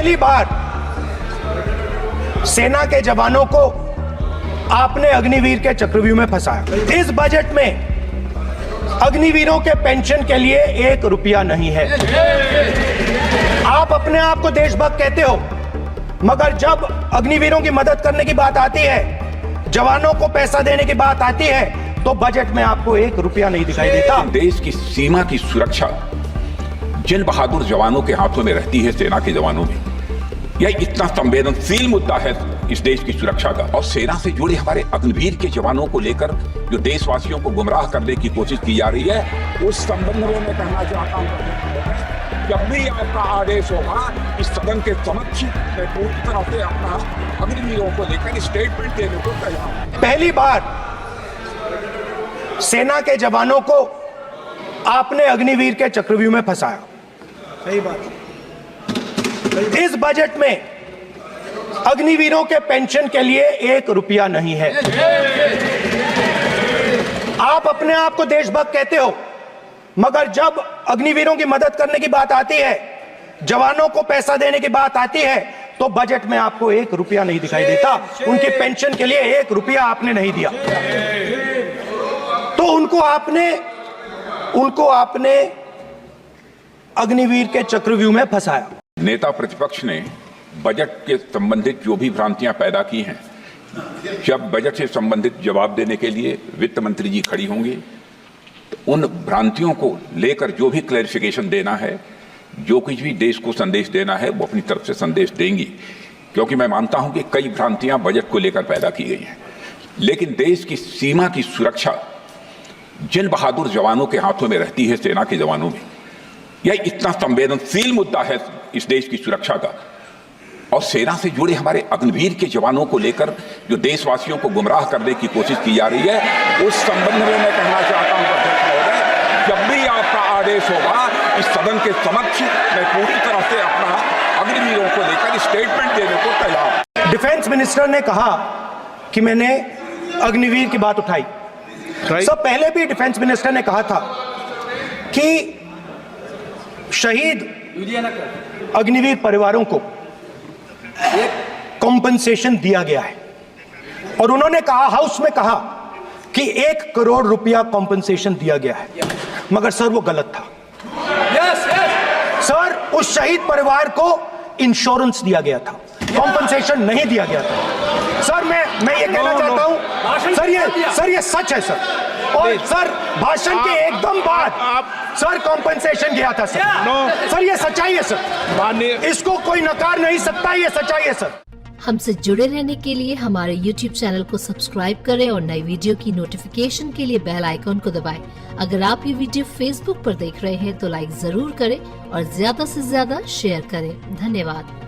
पहली बार सेना के जवानों को आपने अग्निवीर के चक्रव्यूह में फंसाया। इस बजट में अग्निवीरों के पेंशन के लिए 1 रुपया नहीं है। आप अपने आप को देशभक्त कहते हो, मगर जब अग्निवीरों की मदद करने की बात आती है, जवानों को पैसा देने की बात आती है, तो बजट में आपको 1 रुपया नहीं दिखाई देता। देश की सीमा की सुरक्षा जिन बहादुर जवानों के हाथों में रहती है, सेना के जवानों में, यह इतना संवेदनशील मुद्दा है इस देश की सुरक्षा का। और सेना से जुड़े हमारे अग्निवीर के जवानों को लेकर जो देशवासियों को गुमराह करने की कोशिश की जा रही है, उस संबंध में मैं कहना चाहता हूं, जब भी आपका आदेश होगा इस सदन के समक्ष मैं पूरी तरह से अपना अग्निवीरों को लेकर स्टेटमेंट देने को तैयार हूं। पहली बार सेना के जवानों को आपने अग्निवीर के चक्रव्यूह में फंसाया। सही बात। इस बजट में अग्निवीरों के पेंशन के लिए 1 रुपया नहीं है। आप अपने आप को देशभक्त कहते हो, मगर जब अग्निवीरों की मदद करने की बात आती है, जवानों को पैसा देने की बात आती है, तो बजट में आपको 1 रुपया नहीं दिखाई देता। उनकी पेंशन के लिए 1 रुपया आपने नहीं दिया, तो उनको आपने अग्निवीर के चक्रव्यूह में फंसाया। नेता प्रतिपक्ष ने बजट के संबंधित जो भी भ्रांतियां पैदा की हैं, जब बजट से संबंधित जवाब देने के लिए वित्त मंत्री जी खड़ी होंगी, तो उन भ्रांतियों को लेकर जो भी क्लैरिफिकेशन देना है, जो कुछ भी देश को संदेश देना है, वो अपनी तरफ से संदेश देंगी। क्योंकि मैं मानता हूं कि कई भ्रांतियां बजट को लेकर पैदा की गई हैं, लेकिन देश की सीमा की सुरक्षा जिन बहादुर जवानों के हाथों में रहती है, सेना के जवानों में, यह इतना संवेदनशील मुद्दा है इस देश की सुरक्षा का। और सेना से जुड़े हमारे अग्निवीर के जवानों को लेकर जो देशवासियों को गुमराह करने की कोशिश की जा रही है, उस संबंध में मैं कहना चाहता हूं अध्यक्ष महोदय, जब भी आपका आदेश होगा इस सदन के समक्ष मैं पूरी तरह से अपना अग्निवीरों को लेकर स्टेटमेंट देने को तैयार हूं। डिफेंस मिनिस्टर ने कहा कि मैंने अग्निवीर की बात उठाई। सब पहले भी डिफेंस मिनिस्टर ने कहा था कि शहीद अग्निवीर परिवारों को कॉम्पनसेशन दिया गया है, और उन्होंने कहा, हाउस में कहा कि 1 करोड़ रुपया कॉम्पनसेशन दिया गया है, मगर सर वो गलत था। सर, उस शहीद परिवार को इंश्योरेंस दिया गया था, कॉम्पनसेशन नहीं दिया गया था। सर मैं ये कहना चाहता हूं, सर ये सच है सर। और सर, भाषण के एकदम बाद सर कॉम्पनसेशन गया था सर। सर ये सच्चाई है सर, इसको कोई नकार नहीं सकता, ये सच्चाई है सर। हमसे जुड़े रहने के लिए हमारे YouTube चैनल को सब्सक्राइब करें और नई वीडियो की नोटिफिकेशन के लिए बेल आइकॉन को दबाएं। अगर आप ये वीडियो Facebook पर देख रहे हैं तो लाइक जरूर करें और ज्यादा से ज्यादा शेयर करें। धन्यवाद।